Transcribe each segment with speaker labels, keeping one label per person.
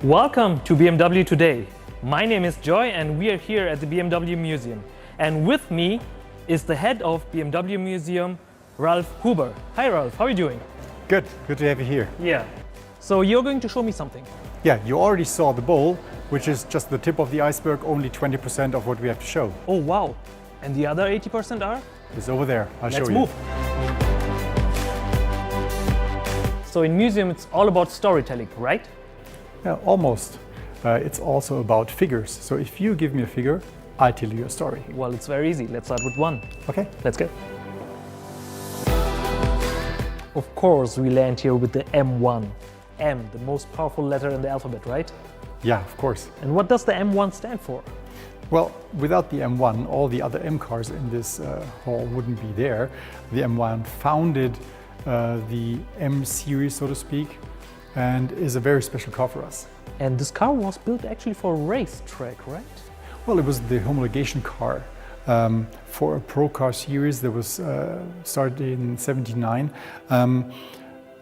Speaker 1: Welcome to BMW Today. My name is Joy and we are here at the BMW Museum. And with me is the head of BMW Museum, Ralf Huber. Hi Ralf, how are you doing?
Speaker 2: Good to have you here.
Speaker 1: Yeah. So you're going to show me something.
Speaker 2: Yeah, you already saw the bowl, which is just the tip of the iceberg, only 20% of what we have to show.
Speaker 1: Oh wow. And the other 80% are?
Speaker 2: It's over there, I'll show you.
Speaker 1: Let's move. So in museum it's all about storytelling, right?
Speaker 2: Yeah, almost. It's also about figures. So if you give me a figure, I tell you a story.
Speaker 1: Well, it's very easy. Let's start with one.
Speaker 2: Okay.
Speaker 1: Let's go. Of course, we land here with the M1. M, the most powerful letter in the alphabet, right?
Speaker 2: Yeah, of course.
Speaker 1: And what does the M1 stand for?
Speaker 2: Well, without the M1, all the other M cars in this hall wouldn't be there. The M1 founded the M series, so to speak, and is a very special car for us.
Speaker 1: And this car was built actually for a racetrack, right?
Speaker 2: Well, it was the homologation car for a pro car series that was started in '79.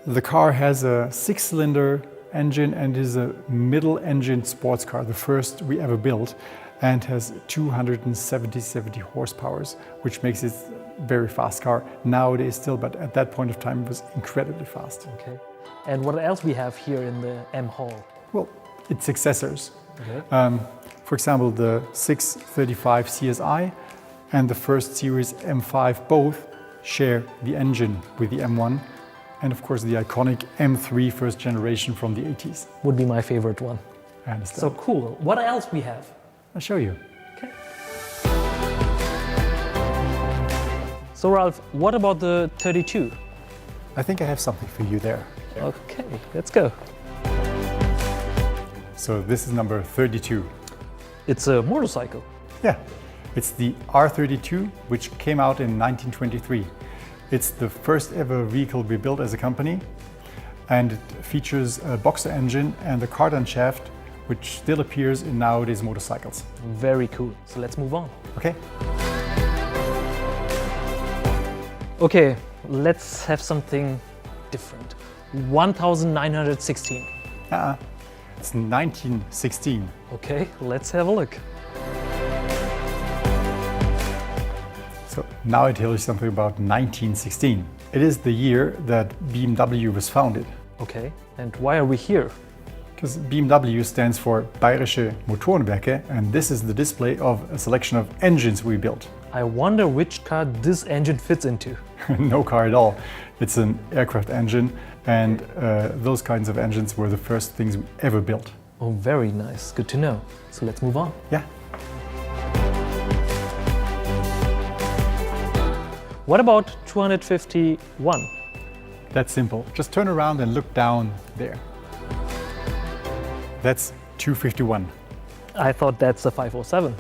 Speaker 2: The car has a 6-cylinder engine and is a middle-engine sports car, the first we ever built, and has 270 horsepower, which makes it a very fast car nowadays still, but at that point of time it was incredibly fast.
Speaker 1: Okay. And what else we have here in the M Hall?
Speaker 2: Well, its successors.
Speaker 1: Okay.
Speaker 2: For example, the 635 CSI and the first series M5 both share the engine with the M1, and of course the iconic M3 first generation from the 80s.
Speaker 1: Would be my favorite one.
Speaker 2: I understand.
Speaker 1: So cool. What else we have?
Speaker 2: I'll show you.
Speaker 1: Okay. So Ralf, what about the 32?
Speaker 2: I think I have something for you there.
Speaker 1: Okay, let's go.
Speaker 2: So this is number 32.
Speaker 1: It's a motorcycle.
Speaker 2: Yeah, it's the R32, which came out in 1923. It's the first ever vehicle we built as a company, and it features a boxer engine and a cardan shaft, which still appears in nowadays motorcycles.
Speaker 1: Very cool. So let's move on.
Speaker 2: Okay.
Speaker 1: Okay, let's have something different. 1916.
Speaker 2: It's 1916.
Speaker 1: Okay, let's have a look.
Speaker 2: So now I tell you something about 1916. It is the year that BMW was founded.
Speaker 1: Okay, and why are we here?
Speaker 2: Because BMW stands for Bayerische Motorenwerke, and this is the display of a selection of engines we built.
Speaker 1: I wonder which car this engine fits into.
Speaker 2: No car at all. It's an aircraft engine, and those kinds of engines were the first things we ever built.
Speaker 1: Oh, very nice. Good to know. So let's move on.
Speaker 2: Yeah.
Speaker 1: What about 251?
Speaker 2: That's simple. Just turn around and look down there. That's 251.
Speaker 1: I thought that's a 507.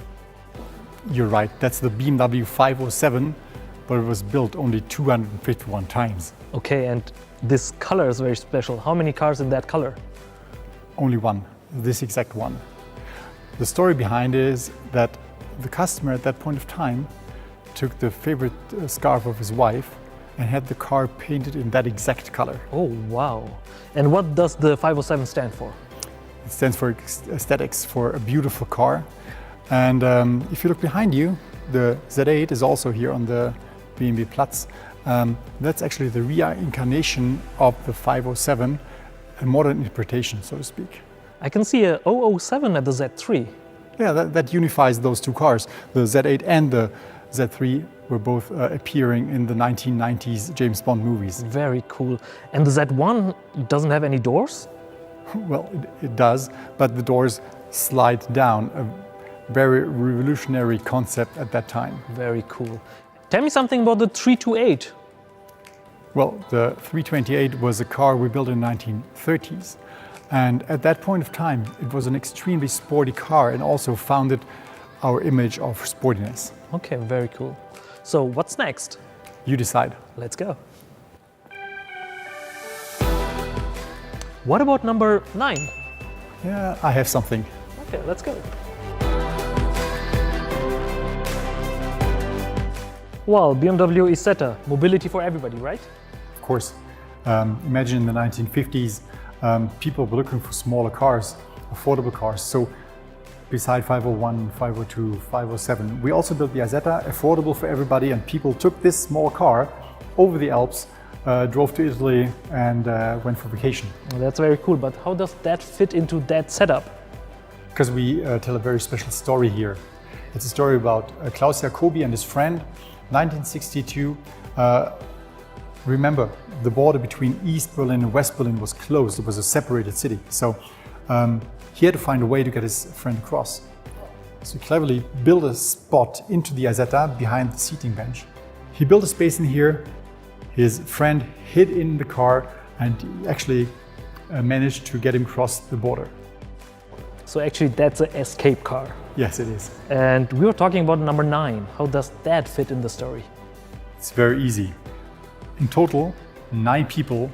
Speaker 2: You're right, that's the BMW 507, but it was built only 251 times.
Speaker 1: Okay, and this color is very special. How many cars in that color?
Speaker 2: Only one, this exact one. The story behind it is that the customer at that point of time took the favorite scarf of his wife and had the car painted in that exact color.
Speaker 1: Oh, wow. And what does the 507 stand for?
Speaker 2: It stands for aesthetics, for a beautiful car. And if you look behind you, the Z8 is also here on the BMW Platz. That's actually the reincarnation of the 507, a modern interpretation, so to speak.
Speaker 1: I can see a 007 at the Z3.
Speaker 2: Yeah, that unifies those two cars. The Z8 and the Z3 were both appearing in the 1990s James Bond movies.
Speaker 1: Very cool. And the Z1 doesn't have any doors?
Speaker 2: Well, it does, but the doors slide down. A very revolutionary concept at that time.
Speaker 1: Very cool. Tell me something about the 328.
Speaker 2: Well, the 328 was a car we built in the 1930s. And at that point of time, it was an extremely sporty car and also founded our image of sportiness.
Speaker 1: Okay, very cool. So what's next?
Speaker 2: You decide.
Speaker 1: Let's go. What about number 9?
Speaker 2: Yeah, I have something.
Speaker 1: Okay, let's go. Well, BMW Isetta, mobility for everybody, right?
Speaker 2: Of course. Imagine in the 1950s, people were looking for smaller cars. affordable cars. So beside 501, 502, 507, we also built the Isetta, affordable for everybody, and people took this small car over the Alps, drove to Italy and went for vacation.
Speaker 1: Well, that's very cool, but how does that fit into that setup?
Speaker 2: Because we tell a very special story here. It's a story about Klaus Jacobi and his friend, 1962. Remember, the border between East Berlin and West Berlin was closed. It was a separated city. So he had to find a way to get his friend across. So he cleverly built a spot into the Isetta behind the seating bench. He built a space in here. His friend hid in the car and actually managed to get him across the border.
Speaker 1: So actually that's an escape car.
Speaker 2: Yes, it is.
Speaker 1: And we were talking about number 9. How does that fit in the story?
Speaker 2: It's very easy. In total, 9 people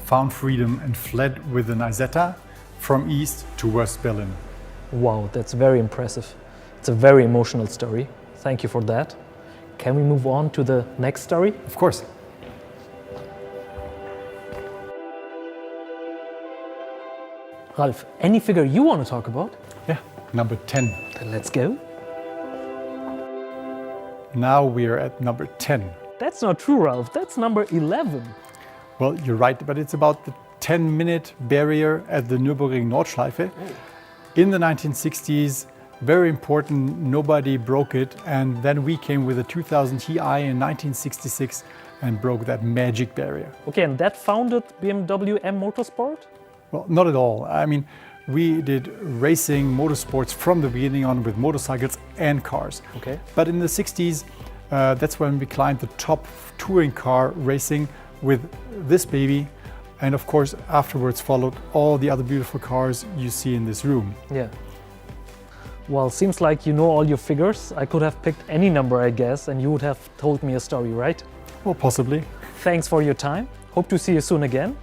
Speaker 2: found freedom and fled with an Isetta from East to West Berlin.
Speaker 1: Wow, that's very impressive. It's a very emotional story. Thank you for that. Can we move on to the next story?
Speaker 2: Of course.
Speaker 1: Ralf, any figure you want to talk about?
Speaker 2: Yeah, number 10.
Speaker 1: Then let's go.
Speaker 2: Now we are at number 10.
Speaker 1: That's not true, Ralf. That's number 11.
Speaker 2: Well, you're right, but it's about the 10-minute barrier at the Nürburgring Nordschleife. In the 1960s, very important, nobody broke it. And then we came with a 2000 Ti in 1966 and broke that magic barrier.
Speaker 1: Okay, and that founded BMW M Motorsport?
Speaker 2: Well, not at all. I mean, we did racing, motorsports from the beginning on with motorcycles and cars.
Speaker 1: Okay.
Speaker 2: But in the 60s, that's when we climbed the top touring car racing with this baby. And of course, afterwards followed all the other beautiful cars you see in this room.
Speaker 1: Yeah. Well, seems like you know all your figures. I could have picked any number, I guess, and you would have told me a story, right?
Speaker 2: Well, possibly.
Speaker 1: Thanks for your time. Hope to see you soon again.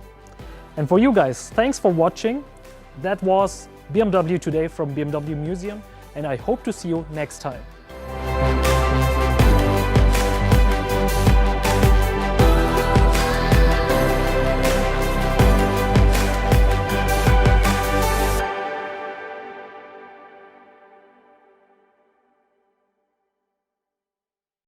Speaker 1: And for you guys, thanks for watching. That was BMW Today from BMW Museum, and I hope to see you next time.